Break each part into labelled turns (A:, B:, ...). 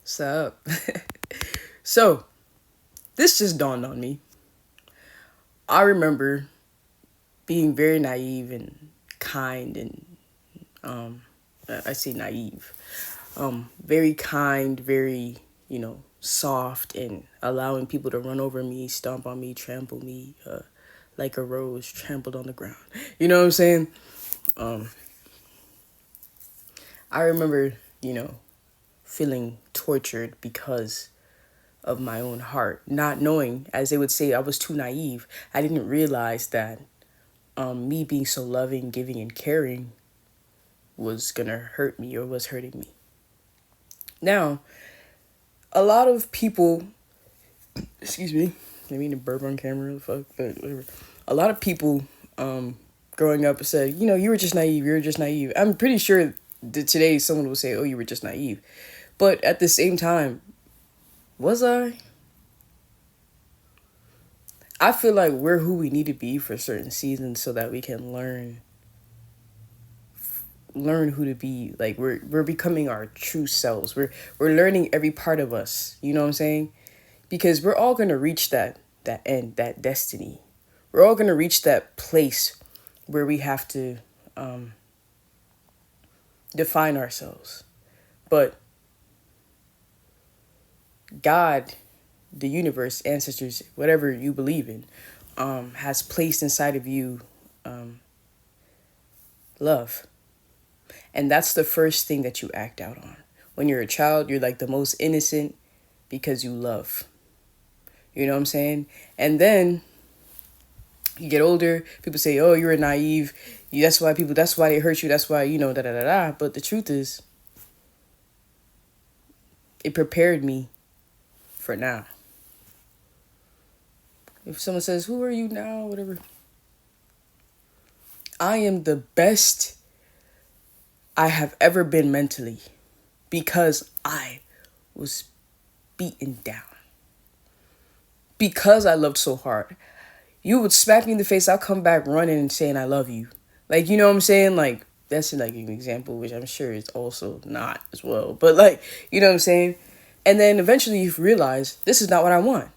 A: What's up? So, this just dawned on me. I remember being very naive and kind and I say naive. Very kind, very, soft and allowing people to run over me, stomp on me, trample me, like a rose trampled on the ground. You know what I'm saying? Um, I remember, feeling tortured because of my own heart, not knowing, as they would say, I was too naive. I didn't realize that me being so loving, giving, and caring was gonna hurt me or was hurting me. Now, a lot of people, excuse me, I mean to burp on camera, the fuck, but whatever. A lot of people, growing up said, you were just naive, you were just naive. I'm pretty sure that today someone will say, oh, you were just naive. But at the same time, was I? I feel like we're who we need to be for certain seasons so that we can learn who to be. Like we're becoming our true selves. We're learning every part of us. You know what I'm saying? Because we're all gonna reach that end, that destiny. We're all gonna reach that place where we have to define ourselves. But God, the universe, ancestors, whatever you believe in, has placed inside of you love. And that's the first thing that you act out on. When you're a child, you're like the most innocent because you love. You know what I'm saying? And then you get older, people say, oh, you're naive. That's why they hurt you. That's why, da da da da. But the truth is, it prepared me for now. If someone says, who are you now? Whatever. I am the best I have ever been mentally because I was beaten down. Because I loved so hard. You would smack me in the face, I'll come back running and saying I love you. Like, you know what I'm saying? Like, that's like an example, which I'm sure is also not as well. But like, you know what I'm saying? And then eventually you realize this is not what I want.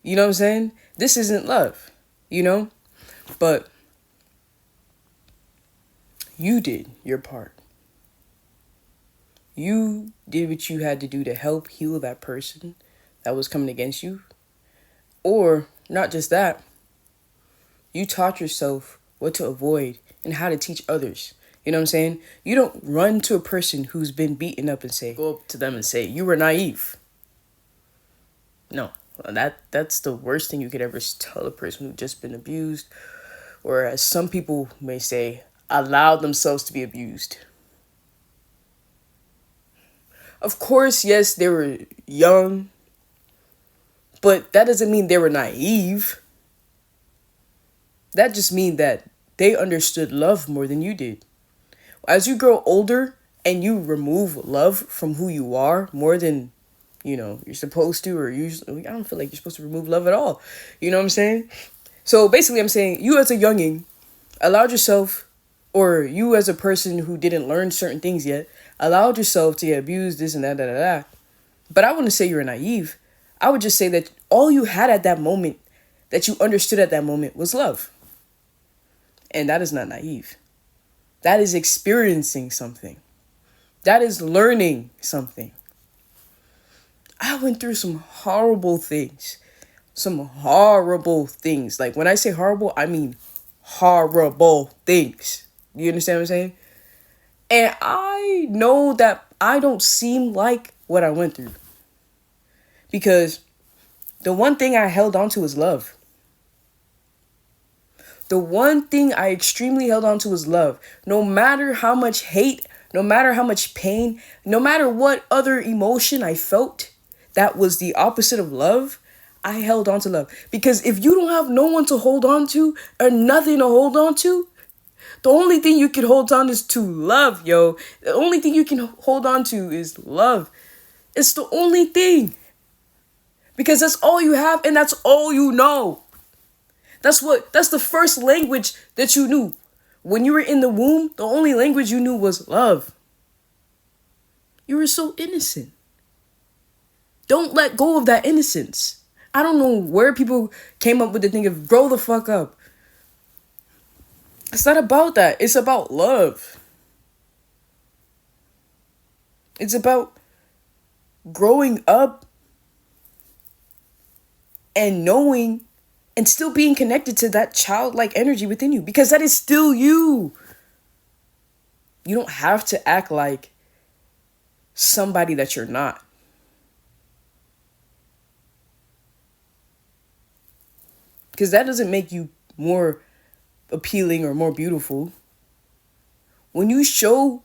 A: You know what I'm saying? This isn't love, But you did your part. You did what you had to do to help heal that person that was coming against you. Or, not just that, you taught yourself what to avoid and how to teach others. You know what I'm saying? You don't run to a person who's been beaten up and go up to them and say, you were naive. No, that's the worst thing you could ever tell a person who's just been abused, or as some people may say, allowed themselves to be abused. Of course, yes, they were young, but that doesn't mean they were naive. That just means that they understood love more than you did. As you grow older and you remove love from who you are more than, you're supposed to, or usually, I don't feel like you're supposed to remove love at all. You know what I'm saying? So basically, I'm saying you as a younging allowed yourself, or you as a person who didn't learn certain things yet, allowed yourself to get abused, this and that, da, da, da. But I wouldn't say you're naive. I would just say that all you had at that moment, that you understood at that moment, was love. And that is not naive. That is experiencing something. That is learning something. I went through some horrible things. Some horrible things. Like, when I say horrible, I mean horrible things. You understand what I'm saying? And I know that I don't seem like what I went through. Because the one thing I held on to was love. The one thing I extremely held on to was love. No matter how much hate, no matter how much pain, no matter what other emotion I felt that was the opposite of love, I held on to love. Because if you don't have no one to hold on to or nothing to hold on to, the only thing you can hold on is to love, yo. The only thing you can hold on to is love. It's the only thing. Because that's all you have and that's all you know. That's the first language that you knew. When you were in the womb, the only language you knew was love. You were so innocent. Don't let go of that innocence. I don't know where people came up with the thing of grow the fuck up. It's not about that. It's about love. It's about growing up and knowing and still being connected to that childlike energy within you, because that is still you. You don't have to act like somebody that you're not. Because that doesn't make you more appealing or more beautiful. When you show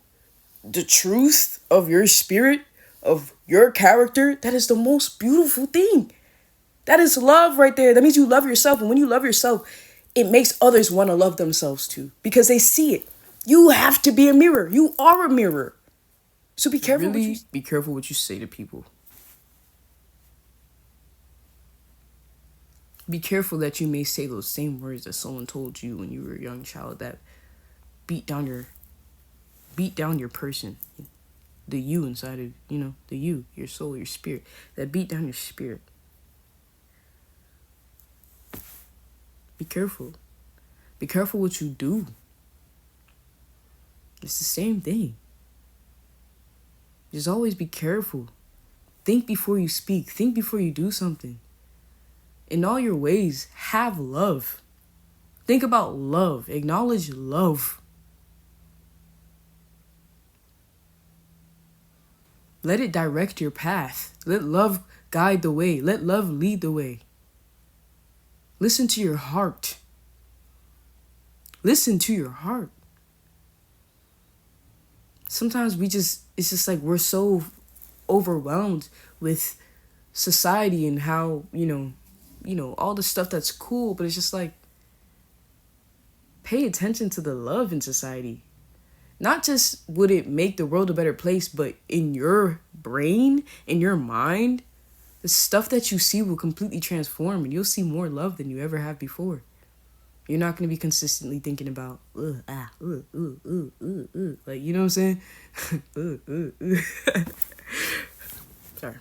A: the truth of your spirit, of your character, that is the most beautiful thing. That is love right there. That means you love yourself. And when you love yourself, it makes others want to love themselves too, because they see it. You have to be a mirror. You are a mirror. So be careful. Really, be careful what you say to people. Be careful that you may say those same words that someone told you when you were a young child that beat down your person. The you inside of, the you, your soul, your spirit. That beat down your spirit. Be careful. Be careful what you do. It's the same thing. Just always be careful. Think before you speak. Think before you do something. In all your ways, have love. Think about love. Acknowledge love. Let it direct your path. Let love guide the way. Let love lead the way. Listen to your heart. Listen to your heart. Sometimes it's just like we're so overwhelmed with society and how, all the stuff that's cool, but it's just like, pay attention to the love in society. Not just would it make the world a better place, but in your brain, in your mind, the stuff that you see will completely transform and you'll see more love than you ever have before. You're not going to be consistently thinking about, like, you know what I'm saying? Sorry.